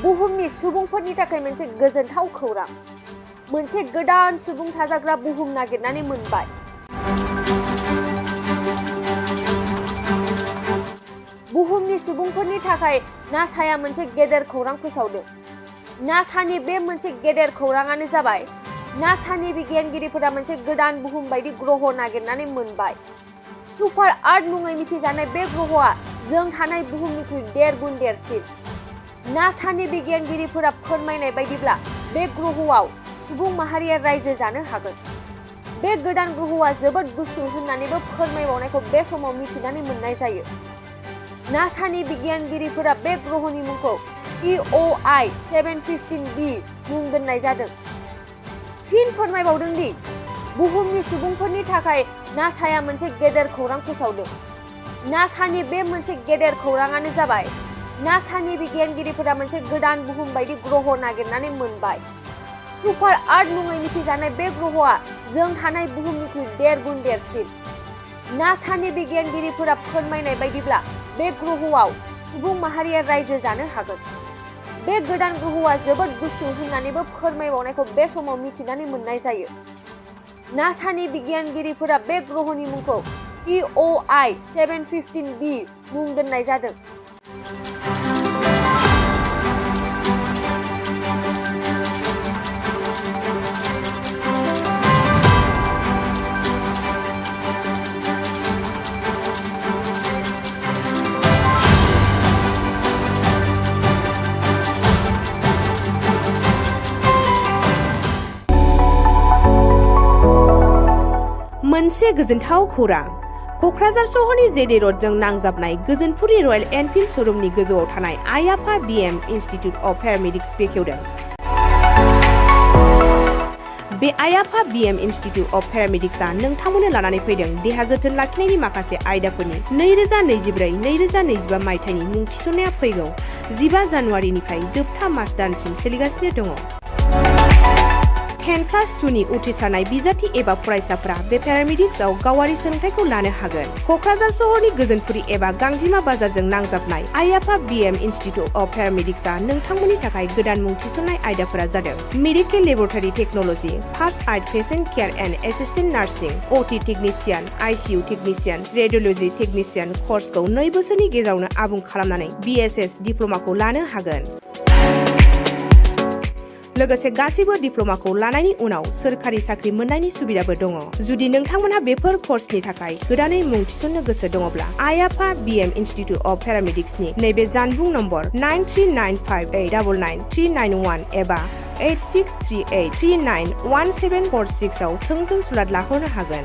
बुहुमनि सुबुंफोरनि थाखाय मोनसे गोजोनथाव खौरां। मोनसे गोदान सुबुं थाजाग्रा बुहुम नागिरनानै मोनबाय। बुहुमनि सुबुंफोरनि थाखाय नासाया मोनसे गेदेर खौरां फोसावदों। नासानि बे मोनसे गेदेर खौराङानो जाबाय नासानि बिगियानगिरिफोरा मोनसे गोदान बुहुम बायदि ग्रह नागिरनानै मोनबाय। सुपार आर्थ मुङै मिथिजानाय बे ग्रहआ जों थानाय बुहुमनिख्रुइ 1.5 गुन देरसिन। नासानि बिगियानगिरिफोरा फोरमायनाय बायदिब्ला बे ग्रहआव सुबुं माहारिया रायजो जानो हागोन। बे गोदान ग्रहआ जोबोद गुसु होननानैबो फोरमायबावनायखौ बे समाव मिथिनानै मोननाय जायो। नासानि बिगियानगिरिफोरा बे ग्रहनि मुंखौ TOI 715b मुं दोननाय जादों। फिन फोरमायबावदों दि बुहुमनि सुबुंफोरनि थाखाय नासाया मोनसे गेदेर खौरां फोसावदों। नासानि बे मोनसे गेदेर खौराङानो जाबाय नासानि बिगियानगिरिफोरा मोनसे गोदान बुहुम बायदि ग्रह नागिरनानै मोनबाय। सुपार आर्थ मुङै मिथिजानाय बे ग्रहआ जों थानाय बुहुमनिख्रुइ 1.5 गुन देरसिन। नासानि बिगियानगिरिफोरा फोरमायनाय बायदिब्ला बे ग्रहआव सुबुं माहारिया रायजो जानो हागोन। बे गोदान ग्रहआ जोबोद गुसु होननानैबो फोरमायबावनायखौ बे समाव मिथिनानै मोननाय जायो। नासानि बिगियानगिरिफोरा बे ग्रहनि मुंखौ TOI 715b मुं दोननाय जादों। मोनसे गोजोनथाव खौरां। क'क्राझार सहरनि जेडे र'डजों नांजाबनाय गोजोनपुरि रयेल एनफिल्ड श'रुमनि गोजौआव थानाय आयाफा BM इन्स्टिट्युट अफ पेरामेडिक्स बेखेवदों। बे आयाफा BM इन्स्टिट्युट अफ पेरामेडिक्सआ नोंथांमोननो लानानै फैदों देहा जोथोन लाखिनायनि माखासे आयदाफोरनि 2024-2025 मायथाइनि मुं थिसननाया फैगौ 15 जानुवारिनिफ्राय जोबथा मार्च दानसिम सोलिगासिनो दङ। 10+2 नि उथ्रिसारनाय बिजाथि एबा फरायसाफोरा बे पेरामेडिक्सआव गावारि सोलोंथाइखौ लानो हागोन। क'क्राझार सहरनि गोजोनपुरि एबा गांजिमा बाजारजों नांजाबनाय आयाफा BM इन्स्टिट्युट अफ पेरामेडिक्सआ नोंथांमोननि थाखाय गोदान मुं थिसननाय आयदाफोरा जादों medical laboratory technology, first aid patient care and assistant nursing, OT technician, ICU technician, radiology technician कर्सखौ 2 बोसोरनि गेजेरावनो आबुं खालामनानै BSS डिप्ल'माखौ लानो हागोन। लोगोसे गासैबो डिप्ल'माखौ लानायनि उनाव सोरखारि साख्रि मोननायनि सुबिदाबो दङ। जुदि नोंथांमोनहा बेफोर कर्सनि थाखाय गोदानै मुं थिसननो गोसो दङब्ला आयाफा BM इन्स्टिट्युट अफ पेरामेडिक्सनि नैबे जानबुं नम्बर 9395899391 एबा 8638391746 आव थोंजों सुलाद लाहरनो हागोन।